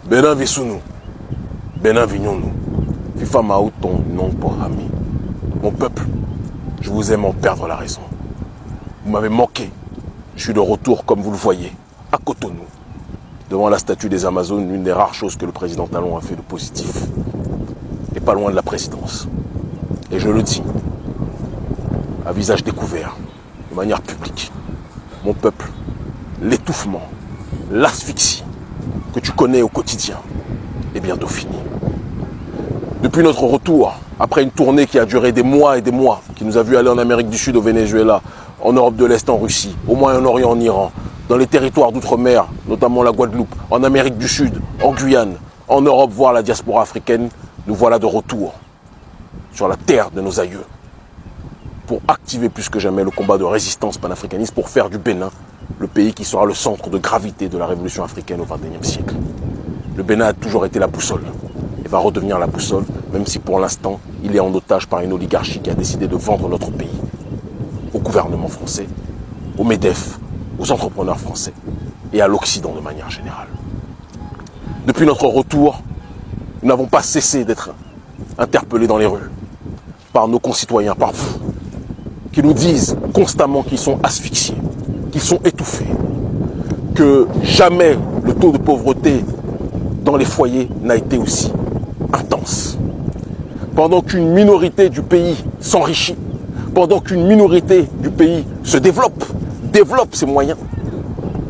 Benin Vissounou, Benin Vignonou, FIFA Maouton, non pour ami. Mon peuple, je vous aime en perdre la raison. Vous m'avez manqué. Je suis de retour, comme vous le voyez, à Cotonou, devant la statue des Amazones, l'une des rares choses que le président Talon a fait de positif. Et pas loin de la présidence. Et je le dis, à visage découvert, de manière publique, mon peuple, l'étouffement, l'asphyxie que tu connais au quotidien est bientôt fini. Depuis notre retour, après une tournée qui a duré des mois et des mois, qui nous a vu aller en Amérique du Sud, au Venezuela, en Europe de l'Est, en Russie, au Moyen-Orient, en Iran, dans les territoires d'outre-mer, notamment la Guadeloupe, en Amérique du Sud, en Guyane, en Europe, voire la diaspora africaine, nous voilà de retour sur la terre de nos aïeux pour activer plus que jamais le combat de résistance panafricaniste pour faire du Bénin le pays qui sera le centre de gravité de la révolution africaine au XXIe siècle. Le Bénin a toujours été la boussole et va redevenir la boussole, même si pour l'instant, il est en otage par une oligarchie qui a décidé de vendre notre pays au gouvernement français, au MEDEF, aux entrepreneurs français et à l'Occident de manière générale. Depuis notre retour, nous n'avons pas cessé d'être interpellés dans les rues par nos concitoyens, par vous, qui nous disent constamment qu'ils sont asphyxiés, qu'ils sont étouffés, que jamais le taux de pauvreté dans les foyers n'a été aussi intense. Pendant qu'une minorité du pays s'enrichit, pendant qu'une minorité du pays se développe ses moyens,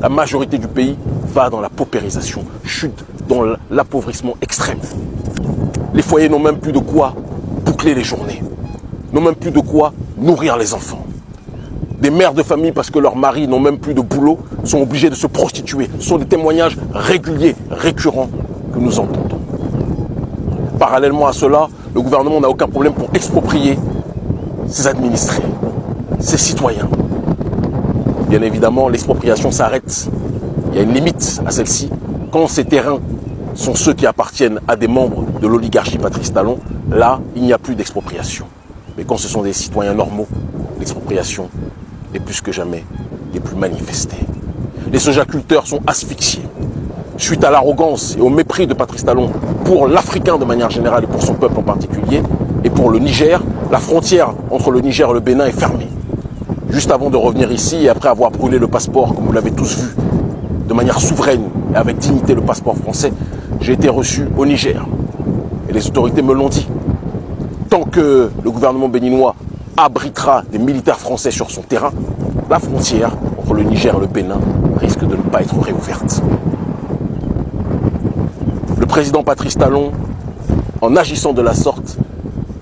la majorité du pays va dans la paupérisation, chute dans l'appauvrissement extrême. Les foyers n'ont même plus de quoi boucler les journées, n'ont même plus de quoi nourrir les enfants. Des mères de famille, parce que leurs maris n'ont même plus de boulot, sont obligés de se prostituer. Ce sont des témoignages réguliers, récurrents que nous entendons. Parallèlement à cela, le gouvernement n'a aucun problème pour exproprier ses administrés, ses citoyens. Bien évidemment, l'expropriation s'arrête. Il y a une limite à celle-ci. Quand ces terrains sont ceux qui appartiennent à des membres de l'oligarchie Patrice Talon, là, il n'y a plus d'expropriation. Mais quand ce sont des citoyens normaux, l'expropriation est plus que jamais les plus manifestées. Les sojaculteurs sont asphyxiés suite à l'arrogance et au mépris de Patrice Talon pour l'Africain de manière générale et pour son peuple en particulier. Et pour le Niger, la frontière entre le Niger et le Bénin est fermée. Juste avant de revenir ici et après avoir brûlé le passeport, comme vous l'avez tous vu, de manière souveraine et avec dignité le passeport français, j'ai été reçu au Niger. Et les autorités me l'ont dit. Tant que le gouvernement béninois abritera des militaires français sur son terrain, la frontière entre le Niger et le Bénin risque de ne pas être réouverte. Le président Patrice Talon, en agissant de la sorte,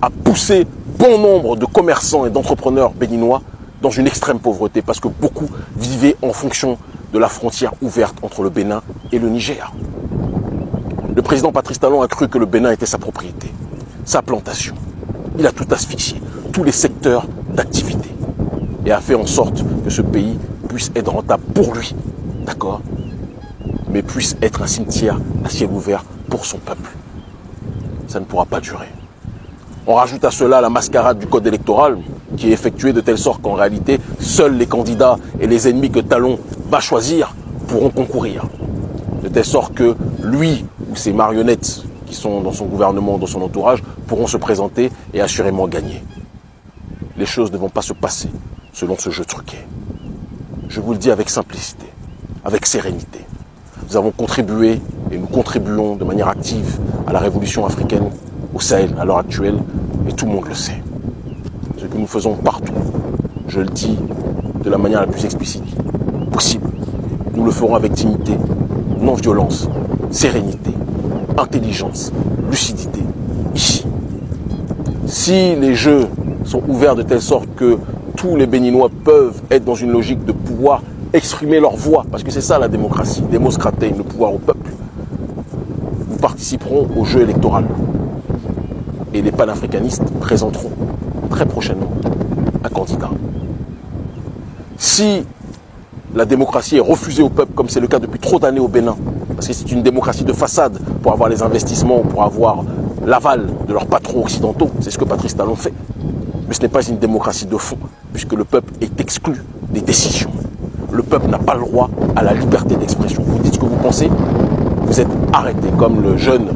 a poussé bon nombre de commerçants et d'entrepreneurs béninois dans une extrême pauvreté parce que beaucoup vivaient en fonction de la frontière ouverte entre le Bénin et le Niger. Le président Patrice Talon a cru que le Bénin était sa propriété, sa plantation. Il a tout asphyxié, tous les secteurs d'activité et a fait en sorte que ce pays puisse être rentable pour lui, d'accord, mais puisse être un cimetière à ciel ouvert pour son peuple. Ça ne pourra pas durer. On rajoute à cela la mascarade du code électoral qui est effectuée de telle sorte qu'en réalité, seuls les candidats et les ennemis que Talon va choisir pourront concourir. De telle sorte que lui ou ses marionnettes qui sont dans son gouvernement, dans son entourage, pourront se présenter et assurément gagner. Les choses ne vont pas se passer selon ce jeu truqué. Je vous le dis avec simplicité, avec sérénité. Nous avons contribué et nous contribuons de manière active à la révolution africaine au Sahel à l'heure actuelle et tout le monde le sait. Ce que nous faisons partout, je le dis de la manière la plus explicite possible. Nous le ferons avec dignité, non-violence, sérénité, intelligence, lucidité, ici. Si les jeux sont ouverts de telle sorte que tous les Béninois peuvent être dans une logique de pouvoir exprimer leur voix, parce que c'est ça la démocratie, Demos Kratein, le pouvoir au peuple, nous participerons au jeu électoral. Et les panafricanistes présenteront très prochainement un candidat. Si la démocratie est refusée au peuple, comme c'est le cas depuis trop d'années au Bénin, parce que c'est une démocratie de façade pour avoir les investissements, pour avoir l'aval de leurs patrons occidentaux, c'est ce que Patrice Talon fait. Mais ce n'est pas une démocratie de fond, puisque le peuple est exclu des décisions. Le peuple n'a pas le droit à la liberté d'expression. Vous dites ce que vous pensez, vous êtes arrêté, comme le jeune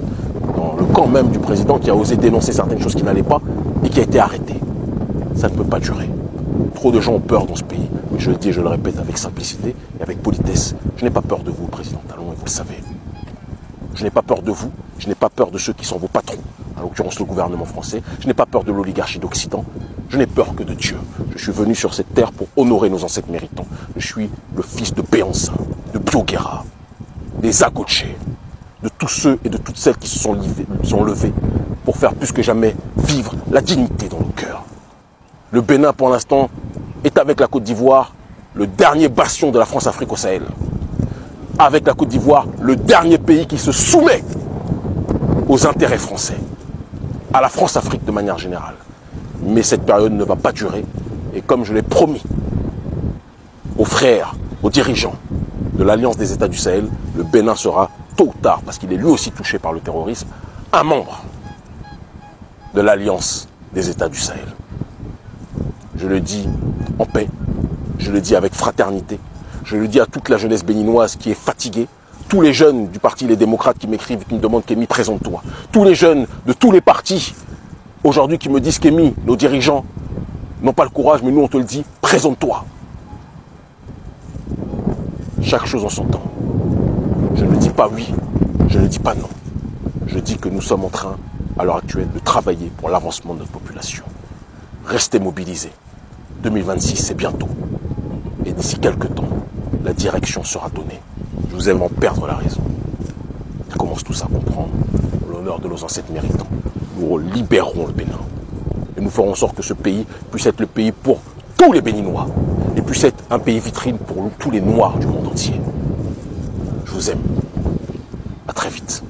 dans le camp même du président qui a osé dénoncer certaines choses qui n'allaient pas et qui a été arrêté. Ça ne peut pas durer. Trop de gens ont peur dans ce pays. Mais je le dis et je le répète avec simplicité et avec politesse. Je n'ai pas peur de vous, président Talon, et vous le savez. Je n'ai pas peur de vous. Je n'ai pas peur de ceux qui sont vos patrons, en l'occurrence le gouvernement français. Je n'ai pas peur de l'oligarchie d'Occident. Je n'ai peur que de Dieu. Je suis venu sur cette terre pour honorer nos ancêtres méritants. Je suis le fils de Béanzin, de Bioguera, des Agoché, de tous ceux et de toutes celles qui se sont levés pour faire plus que jamais vivre la dignité dans nos cœurs. Le Bénin, pour l'instant, est avec la Côte d'Ivoire le dernier bastion de la France-Afrique au Sahel. Avec la Côte d'Ivoire, le dernier pays qui se soumet aux intérêts français, à la France-Afrique de manière générale. Mais cette période ne va pas durer. Et comme je l'ai promis aux frères, aux dirigeants de l'Alliance des États du Sahel, le Bénin sera tôt ou tard, parce qu'il est lui aussi touché par le terrorisme, un membre de l'Alliance des États du Sahel. Je le dis en paix, je le dis avec fraternité, je le dis à toute la jeunesse béninoise qui est fatiguée, tous les jeunes du parti Les Démocrates qui m'écrivent, qui me demandent Kémy, présente-toi. Tous les jeunes de tous les partis aujourd'hui qui me disent Kémy, nos dirigeants n'ont pas le courage, mais nous on te le dit, présente-toi. Chaque chose en son temps. Je ne dis pas oui, je ne dis pas non. Je dis que nous sommes en train, à l'heure actuelle, de travailler pour l'avancement de notre population. Restez mobilisés. 2026, c'est bientôt. Et d'ici quelques temps, la direction sera donnée. Je vous aime en perdre la raison. Ils commencent tous à comprendre l'honneur de nos ancêtres méritants. Nous libérerons le Bénin. Et nous ferons en sorte que ce pays puisse être le pays pour tous les Béninois. Et puisse être un pays vitrine pour tous les Noirs du monde entier. Je vous aime. À très vite.